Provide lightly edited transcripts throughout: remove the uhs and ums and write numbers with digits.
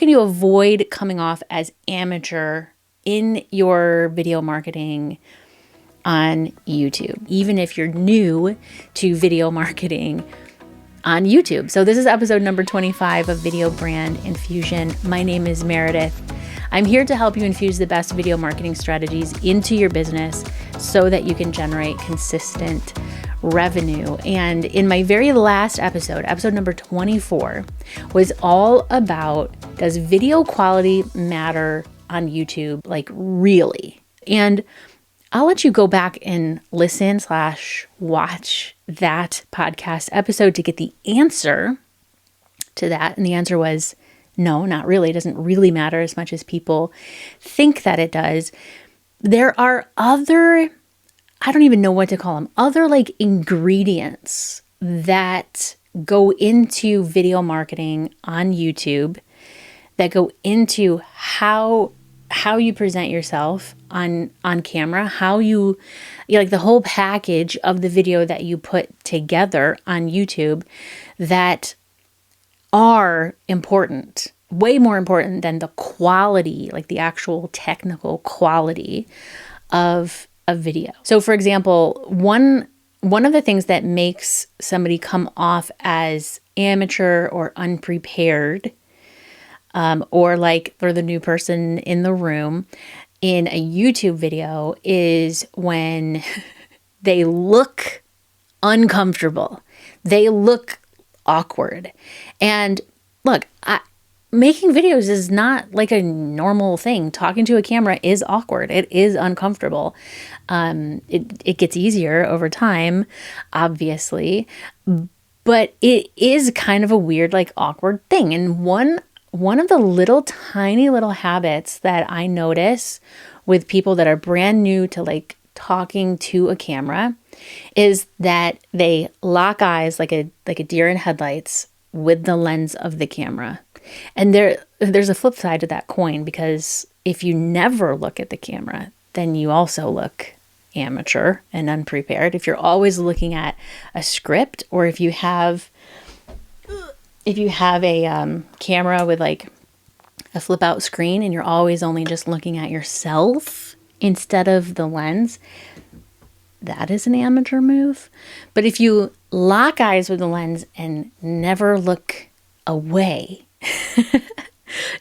you avoid coming off as amateur in your video marketing on YouTube, even if you're new to video marketing on YouTube? So this is episode number 25 of Video Brand Infusion. My name is Meredith. I'm here to help you infuse the best video marketing strategies into your business so that you can generate consistent revenue. And in my very last episode number 24, was all about, does video quality matter on YouTube? Like, really? And I'll let you go back and listen/watch that podcast episode to get the answer to that. And the answer was no, not really. It doesn't really matter as much as people think that it does. There are other, I don't even know what to call them, other like ingredients that go into video marketing on YouTube, that go into how you present yourself on camera, how you like the whole package of the video that you put together on YouTube, that are important, way more important than the quality, like the actual technical quality of a video. So for example, one of the things that makes somebody come off as amateur or unprepared, or like they're the new person in the room in a YouTube video, is when they look uncomfortable. They look awkward. And look, making videos is not like a normal thing. Talking to a camera is awkward. It is uncomfortable. It gets easier over time, obviously, but it is kind of a weird, like awkward thing. And one of the little tiny little habits that I notice with people that are brand new to like talking to a camera is that they lock eyes like a deer in headlights with the lens of the camera. And there's a flip side to that coin, because if you never look at the camera, then you also look amateur and unprepared. If you're always looking at a script, or if you have a camera with like a flip out screen and you're always only just looking at yourself instead of the lens, that is an amateur move. But if you lock eyes with the lens and never look away,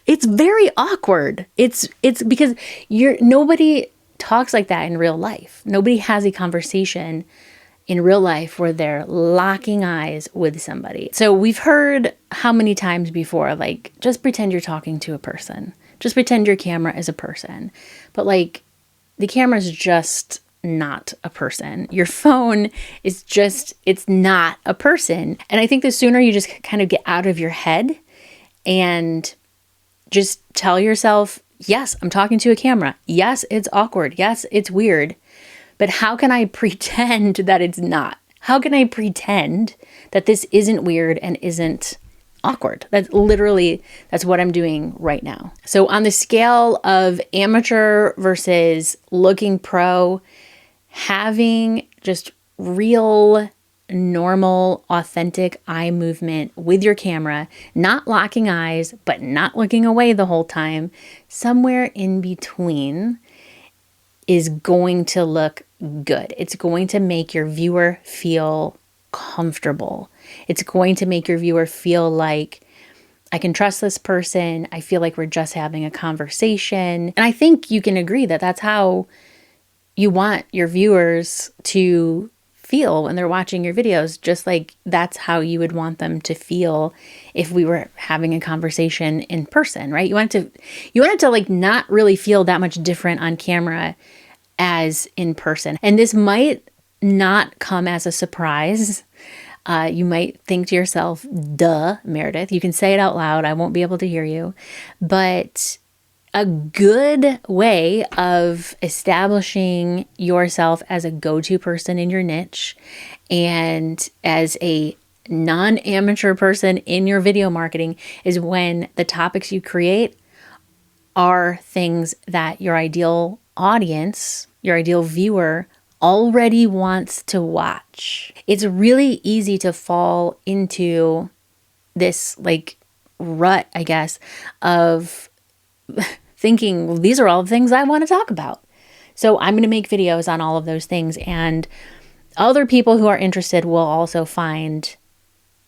it's very awkward. It's because nobody talks like that in real life. Nobody has a conversation in real life where they're locking eyes with somebody. So we've heard how many times before, like, just pretend you're talking to a person. Just pretend your camera is a person. But like, the camera is just not a person. Your phone is just, it's not a person. And I think the sooner you just kind of get out of your head and just tell yourself, yes, I'm talking to a camera. Yes, it's awkward. Yes, it's weird. But how can I pretend that it's not? How can I pretend that this isn't weird and isn't awkward? That's what I'm doing right now. So on the scale of amateur versus looking pro, having just real, normal, authentic eye movement with your camera, not locking eyes, but not looking away the whole time, somewhere in between is going to look good. It's going to make your viewer feel comfortable. It's going to make your viewer feel like, I can trust this person. I feel like we're just having a conversation. And I think you can agree that that's how you want your viewers to feel when they're watching your videos, just like that's how you would want them to feel if we were having a conversation in person, right? You want it to like not really feel that much different on camera as in person. And this might not come as a surprise. You might think to yourself, duh, Meredith. You can say it out loud. I won't be able to hear you. But a good way of establishing yourself as a go-to person in your niche and as a non-amateur person in your video marketing is when the topics you create are things that your ideal audience, your ideal viewer already wants to watch. It's really easy to fall into this like rut, I guess, of thinking, well, these are all the things I want to talk about. So I'm going to make videos on all of those things, and other people who are interested will also find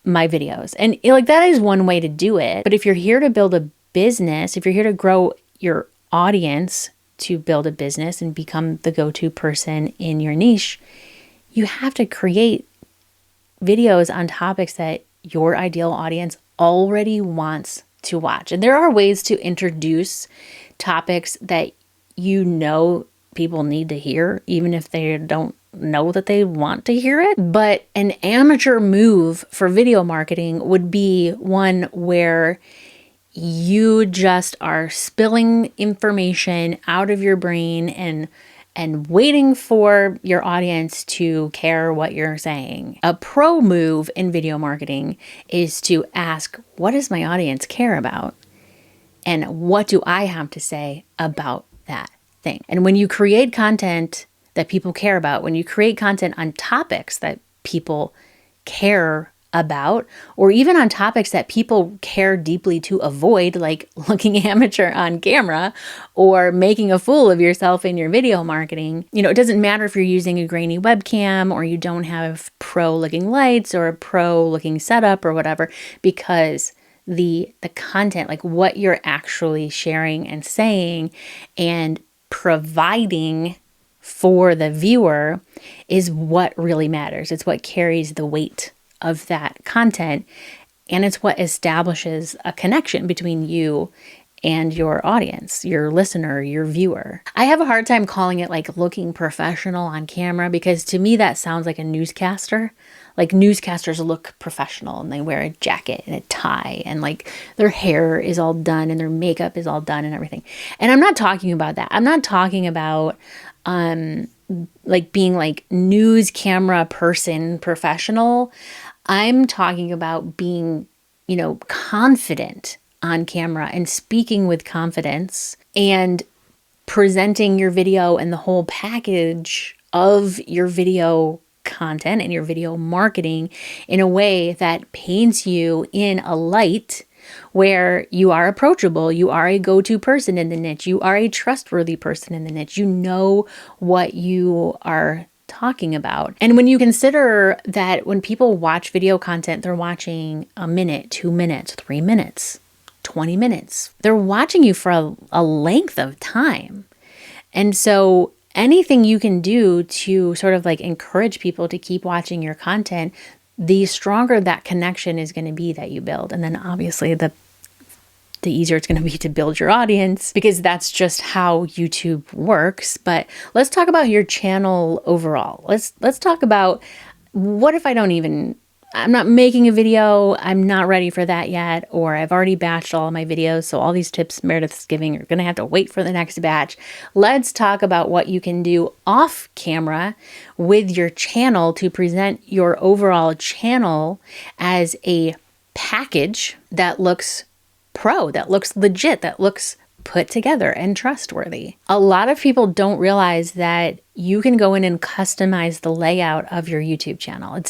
my videos. And like, that is one way to do it. But if you're here to build a business, if you're here to grow your audience, to build a business and become the go-to person in your niche, you have to create videos on topics that your ideal audience already wants to watch. And there are ways to introduce topics that you know people need to hear, even if they don't know that they want to hear it. But an amateur move for video marketing would be one where you just are spilling information out of your brain and waiting for your audience to care what you're saying. A pro move in video marketing is to ask, what does my audience care about? And what do I have to say about that thing? And when you create content that people care about, when you create content on topics that people care about, or even on topics that people care deeply to avoid, like looking amateur on camera or making a fool of yourself in your video marketing, it doesn't matter if you're using a grainy webcam or you don't have pro looking lights or a pro looking setup or whatever, because the content, like what you're actually sharing and saying and providing for the viewer, is what really matters. It's what carries the weight of that content, and it's what establishes a connection between you and your audience, your listener, your viewer. I have a hard time calling it like looking professional on camera, because to me that sounds like a newscaster. Like, newscasters look professional and they wear a jacket and a tie and like their hair is all done and their makeup is all done and everything. And I'm not talking about that. I'm not talking about like being like news camera person professional. I'm talking about being, confident on camera and speaking with confidence and presenting your video and the whole package of your video content and your video marketing in a way that paints you in a light where you are approachable, you are a go-to person in the niche, you are a trustworthy person in the niche, you know what you are talking about. And when you consider that when people watch video content, they're watching a minute, 2 minutes, 3 minutes, 20 minutes. They're watching you for a length of time. And so anything you can do to sort of like encourage people to keep watching your content, the stronger that connection is going to be that you build. And then obviously the easier it's going to be to build your audience, because that's just how YouTube works. But let's talk about your channel overall. Let's talk about, what if I'm not making a video, I'm not ready for that yet, or I've already batched all of my videos, so all these tips Meredith's giving are going to have to wait for the next batch. Let's talk about what you can do off camera with your channel to present your overall channel as a package that looks pro, that looks legit, that looks put together and trustworthy. A lot of people don't realize that you can go in and customize the layout of your YouTube channel.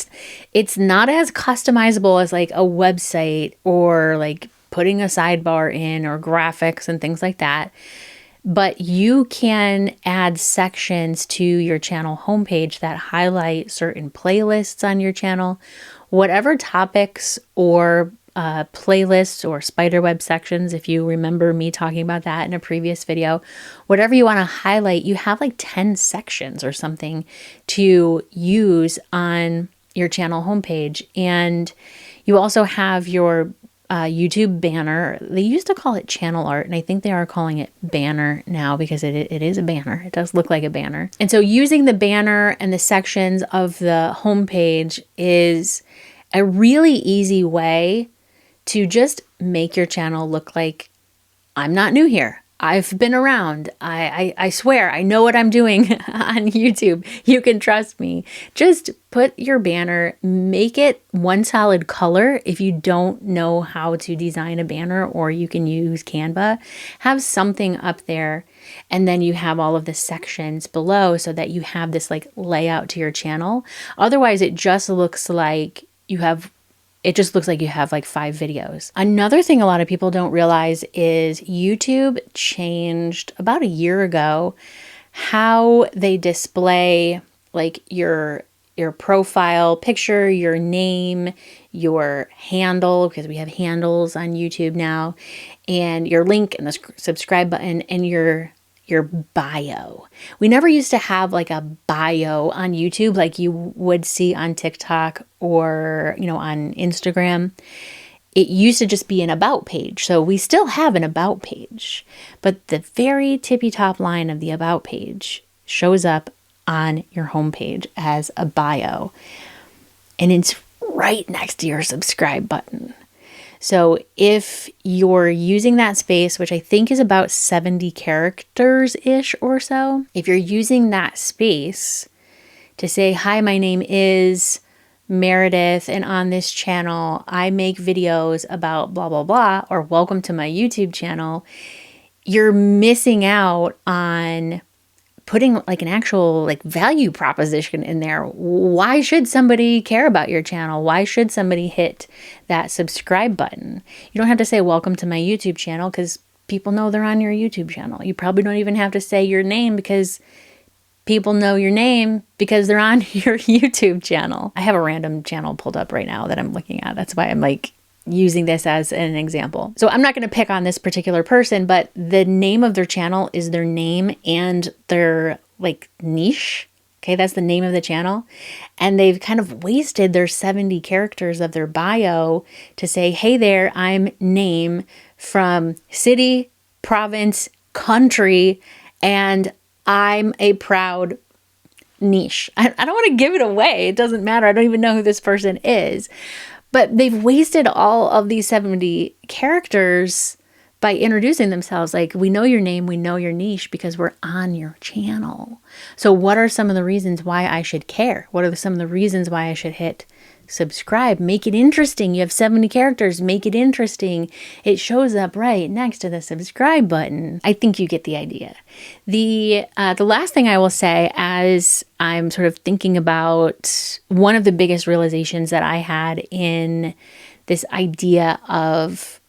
It's not as customizable as like a website or like putting a sidebar in or graphics and things like that. But you can add sections to your channel homepage that highlight certain playlists on your channel, whatever topics or playlists or spiderweb sections, if you remember me talking about that in a previous video, whatever you want to highlight, you have like 10 sections or something to use on your channel homepage. And you also have your YouTube banner. They used to call it channel art, and I think they are calling it banner now, because it is a banner. It does look like a banner. And so using the banner and the sections of the homepage is a really easy way to just make your channel look like, I'm not new here. I've been around. I swear, I know what I'm doing on YouTube. You can trust me. Just put your banner, make it one solid color. If you don't know how to design a banner, or you can use Canva, have something up there. And then you have all of the sections below so that you have this like layout to your channel. Otherwise, it just looks like you have it just looks like you have like 5 videos. Another thing a lot of people don't realize is YouTube changed about a year ago how they display like your profile picture, your name, your handle, because we have handles on YouTube now, and your link and the subscribe button, and your bio. We never used to have like a bio on YouTube like you would see on TikTok or, on Instagram. It used to just be an about page. So we still have an about page, but the very tippy top line of the about page shows up on your homepage as a bio, and it's right next to your subscribe button. So if you're using that space, which I think is about 70 characters-ish or so, if you're using that space to say, hi, my name is Meredith, and on this channel, I make videos about blah, blah, blah, or welcome to my YouTube channel, you're missing out on putting like an actual like value proposition in there. Why should somebody care about your channel? Why should somebody hit that subscribe button? You don't have to say welcome to my YouTube channel because people know they're on your YouTube channel. You probably don't even have to say your name because people know your name because they're on your YouTube channel. I have a random channel pulled up right now that I'm looking at. That's why I'm like using this as an example. So I'm not going to pick on this particular person, but the name of their channel is their name and their like niche. Okay, that's the name of the channel. And they've kind of wasted their 70 characters of their bio to say, hey there, I'm name from city, province, country, and I'm a proud niche. I don't want to give it away. It doesn't matter. I don't even know who this person is. But they've wasted all of these 70 characters by introducing themselves. Like, we know your name, we know your niche because we're on your channel. So what are some of the reasons why I should care? What are some of the reasons why I should hit subscribe? Make it interesting. You have 70 characters. Make it interesting. It shows up right next to the subscribe button. I think you get the idea. The last thing I will say, as I'm sort of thinking about one of the biggest realizations that I had in this idea of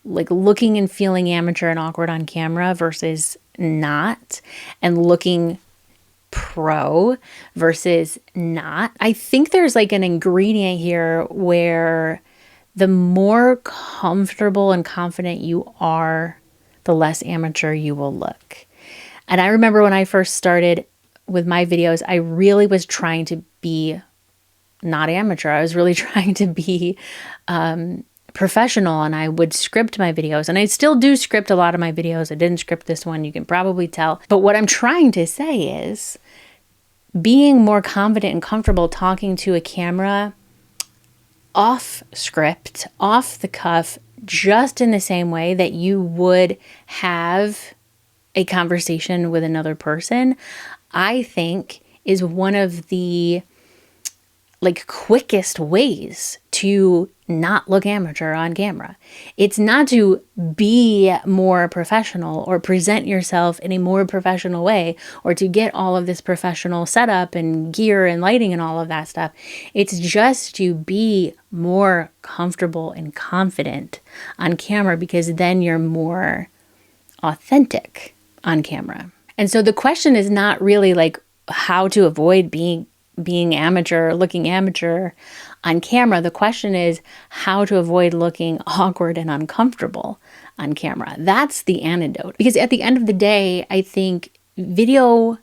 like looking and feeling amateur and awkward on camera versus not, and looking pro versus not. I think there's like an ingredient here where the more comfortable and confident you are, the less amateur you will look. And I remember when I first started with my videos, I really was trying to be not amateur. I was really trying to be professional, and I would script my videos, and I still do script a lot of my videos. I didn't script this one, you can probably tell. But what I'm trying to say is being more confident and comfortable talking to a camera off script, off the cuff, just in the same way that you would have a conversation with another person, I think is one of the like quickest ways to not look amateur on camera. It's not to be more professional or present yourself in a more professional way or to get all of this professional setup and gear and lighting and all of that stuff. It's just to be more comfortable and confident on camera, because then you're more authentic on camera. And so the question is not really like how to avoid being amateur, looking amateur on camera. The question is how to avoid looking awkward and uncomfortable on camera. That's the antidote. Because at the end of the day, I think video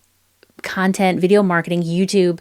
content, video marketing, YouTube,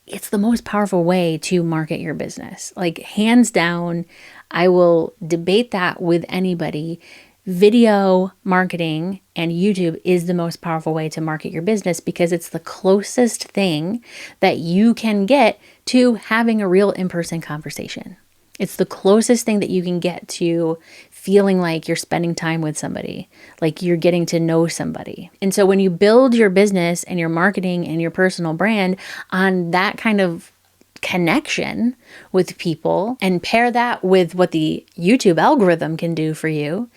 it's the most powerful way to market your business. Like, hands down, I will debate that with anybody. Video marketing and YouTube is the most powerful way to market your business, because it's the closest thing that you can get to having a real in-person conversation. It's the closest thing that you can get to feeling like you're spending time with somebody, like you're getting to know somebody. And so when you build your business and your marketing and your personal brand on that kind of connection with people, and pair that with what the YouTube algorithm can do for you,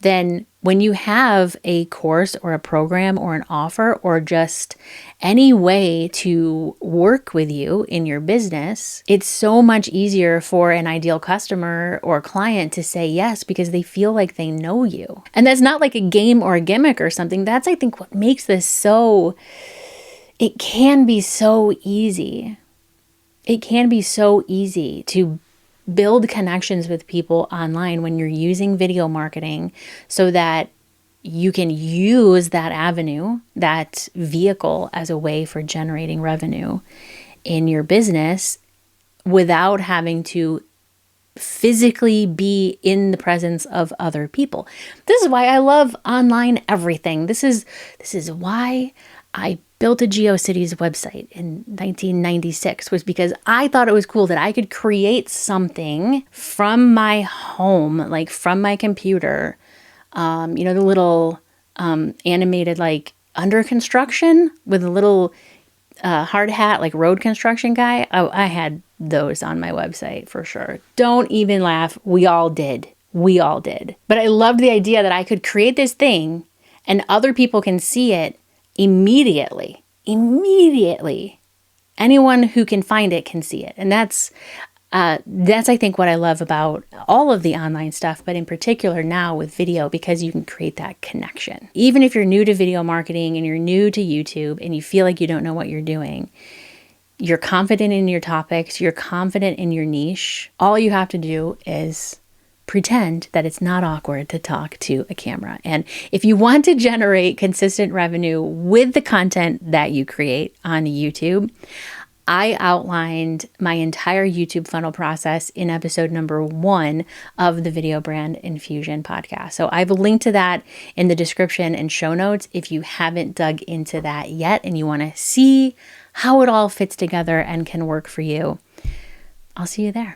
then when you have a course or a program or an offer or just any way to work with you in your business, it's so much easier for an ideal customer or client to say yes because they feel like they know you. And that's not like a game or a gimmick or something. That's, I think, what makes this so, it can be so easy. It can be so easy to build connections with people online when you're using video marketing so that you can use that avenue, that vehicle, as a way for generating revenue in your business without having to physically be in the presence of other people. This is why I love online everything. This is why I built a GeoCities website in 1996, was because I thought it was cool that I could create something from my home, like from my computer. The little animated, like under construction with a little hard hat, like road construction guy. Oh, I had those on my website for sure. Don't even laugh. We all did. But I loved the idea that I could create this thing and other people can see it immediately. Anyone who can find it can see it. And that's I think what I love about all of the online stuff, but in particular now with video, because you can create that connection. Even if you're new to video marketing and you're new to YouTube and you feel like you don't know what you're doing, you're confident in your topics, you're confident in your niche. All you have to do is pretend that it's not awkward to talk to a camera. And if you want to generate consistent revenue with the content that you create on YouTube, I outlined my entire YouTube funnel process in episode number 1 of the Video Brand Infusion podcast. So I've linked to that in the description and show notes if you haven't dug into that yet and you want to see how it all fits together and can work for you. I'll see you there.